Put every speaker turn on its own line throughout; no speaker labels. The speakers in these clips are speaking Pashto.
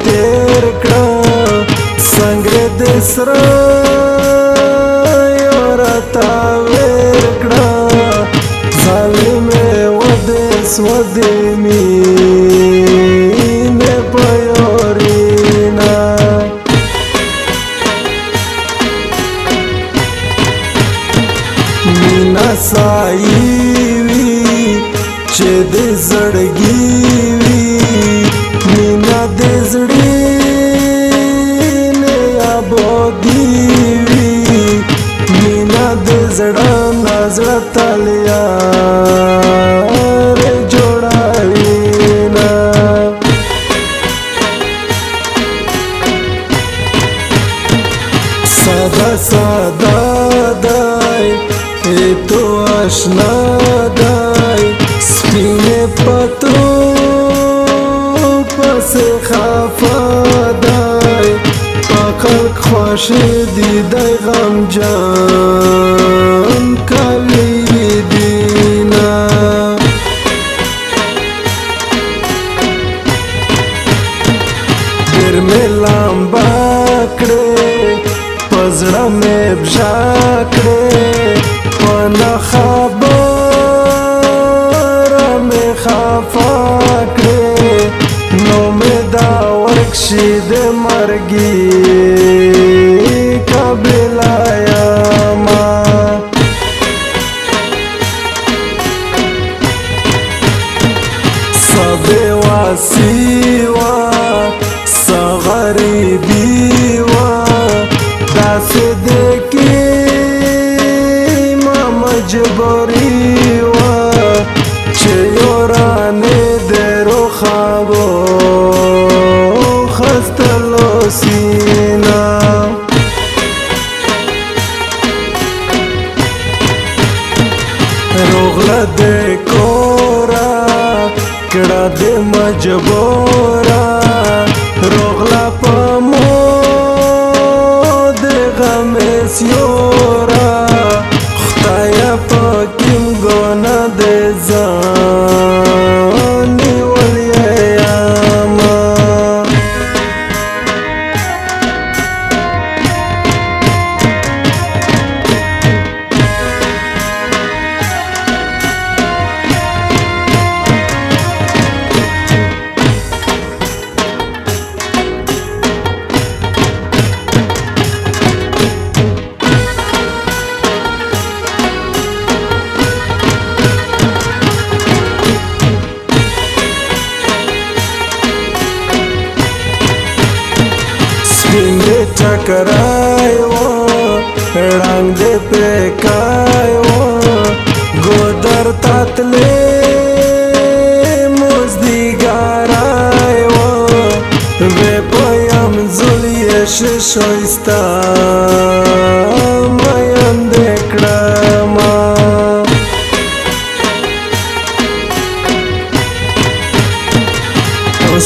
تیر کړه څنګه دې سره یو راته ویر کړه ظالمې ودې سودې مینې په یورینا مینا سایي وي چې دې زړګي وي مینا دې زړې نه آبادي وي مینا دې زړه نازړه تالیا سادا سادا دای تو آشنا دای سپینه پترو پس خفا دای پاکل خوش دیدای غم جان کلی دینا در میں لامبا کړه پزړه مې بژا کړې پنه خبره مې خفا کړې نو مې دا ورکشي د مرګي قابله یما سبې واسیوا سه غریبي وا داسې دې کې ما مجبوري وه چې یو رانې د رخابو خستلو سینا روغله دې کورا کړه دې مجبوره روغله په سیورا خدایا پاکیم گونه ده زانی ولیاما سپین دې ټکرای وه ړنګ دې پرېکای وه ګودر ته تلې مزدیګارای وه وې په یمزل یې ښه ښایسته مین دې کړمه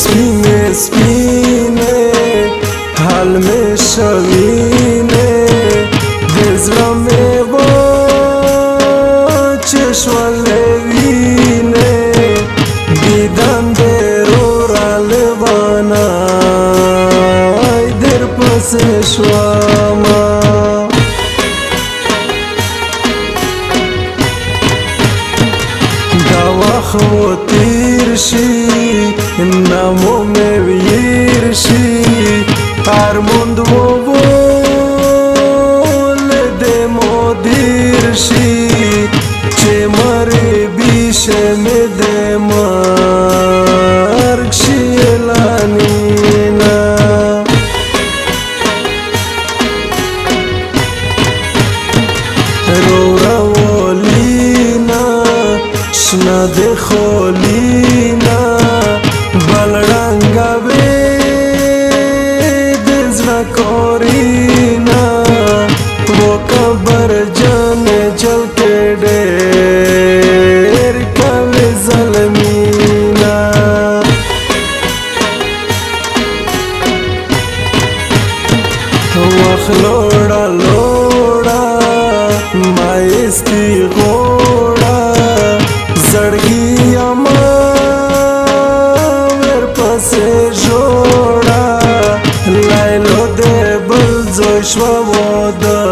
سپینې سپینې حال میں شوینه د زړه مې و چشولې وینه دیدن دې رو رالوانا در پسې شوما دا وخت و تیر شي نامو مې ویر شي ارموند و ولد مدیر شي چې مری بیشه مې د مرګ شي اعلانینا رو رولینا شنه د خولینا بلړنګه کورینا وہ قبر جانے جل کے ډېر کوي ظلمینا وخت لوړه لوړه مایستی غوړه زړګي اما ور پسې جوړه شوا ودا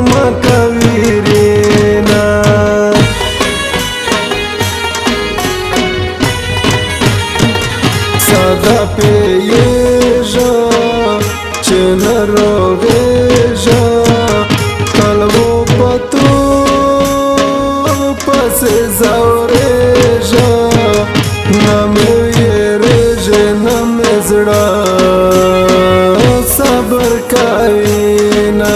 مکه ویرینا ساده پیژا چې ناروغېږه تل و پتو پسې ځورېږه نه مې ویرېږي نه مې زړه صبر کوینه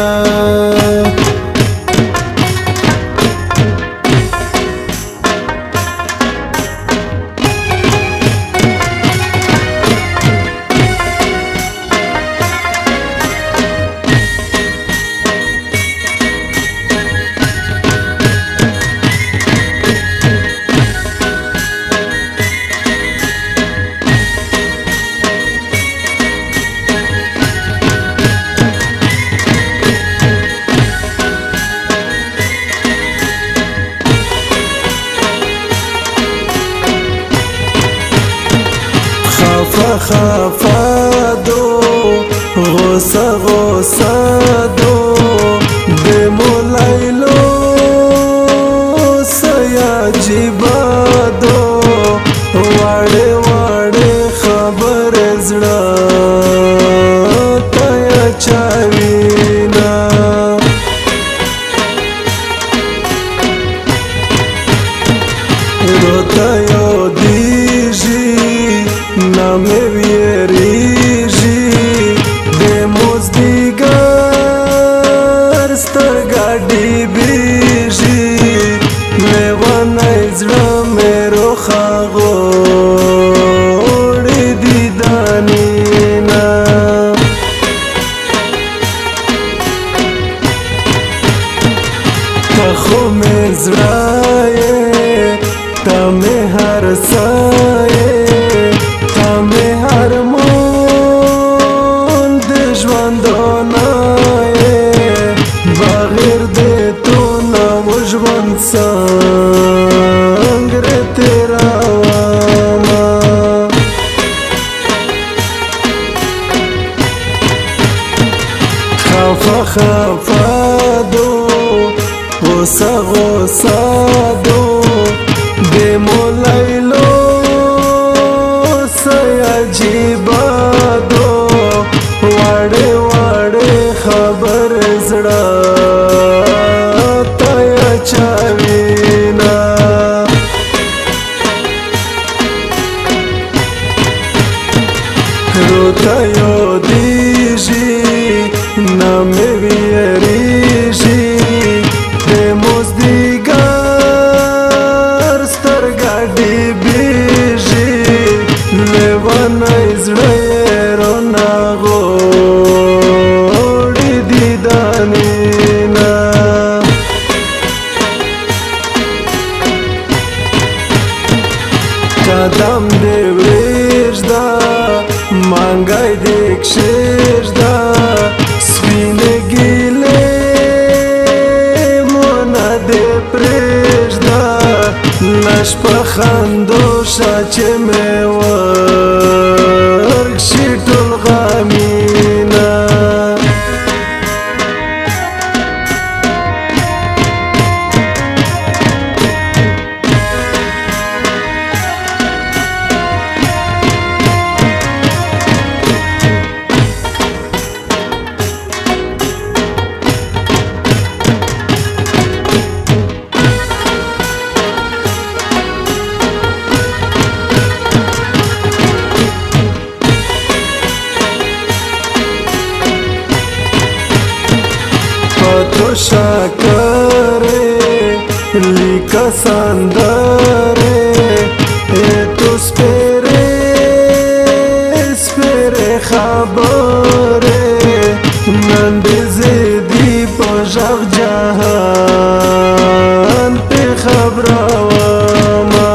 خفا دو غصه غصه دو د مولیلو سیا جیبا دو واړې واړې خبر زړه تیا چاوینا روتا یو دیږي نه مې ویرېږي د مازدیګر سترګه ډیبېږي لیونی زړه مې روښه غواړي دیدنونه ته خو مې زړه یې ته مې هر څه یې ژوند څنګه تیرومه خفا دو غصه غصه دو د مولیلو سیا جیبا دو واړې واړې خبر زړه چاوینا روتا یو دیږي نه مې ویرېږي د مازدیګر سترګه ډیبېږي لیونی زړه یې رانه غواړي دیدنونه قدم دې وریږده منګی دې کښېږده سپینې ګیلې مونه دې پرېږده لږ په خندو شه چې مې ورکشي ټول غمونه تو شکره لیکا سندره تو سپره سپره خبره نن دې زیدی په ژغ جهان په خبره وما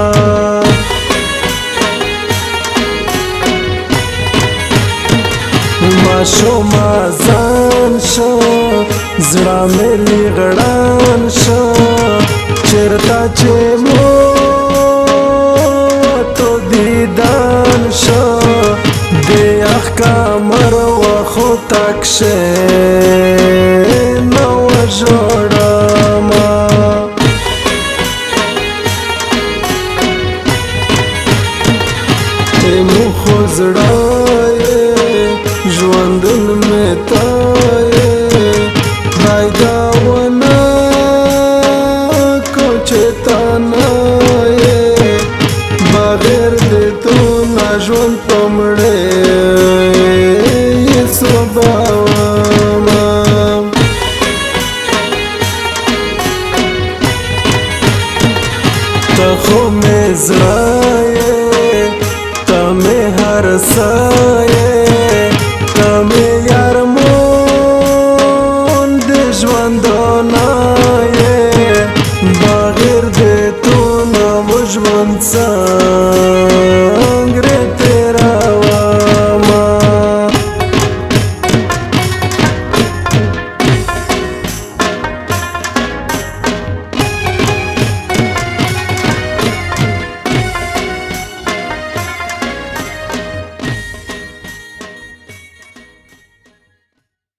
ماشومه ځان شو زړه مې لغړان شو چېرته چې مو تو دیدن شو دی اخ کمر و خو تکشه نو جوړما مو خو زړه ژوندون مې تا خدای دا ونه کو چې تا نه بغیر د تو نه ژوند په مړې سباومه ته خو مې زړه تمه هر سایه تمه یار مون د ژوندونه بغیر د تو نه ژوند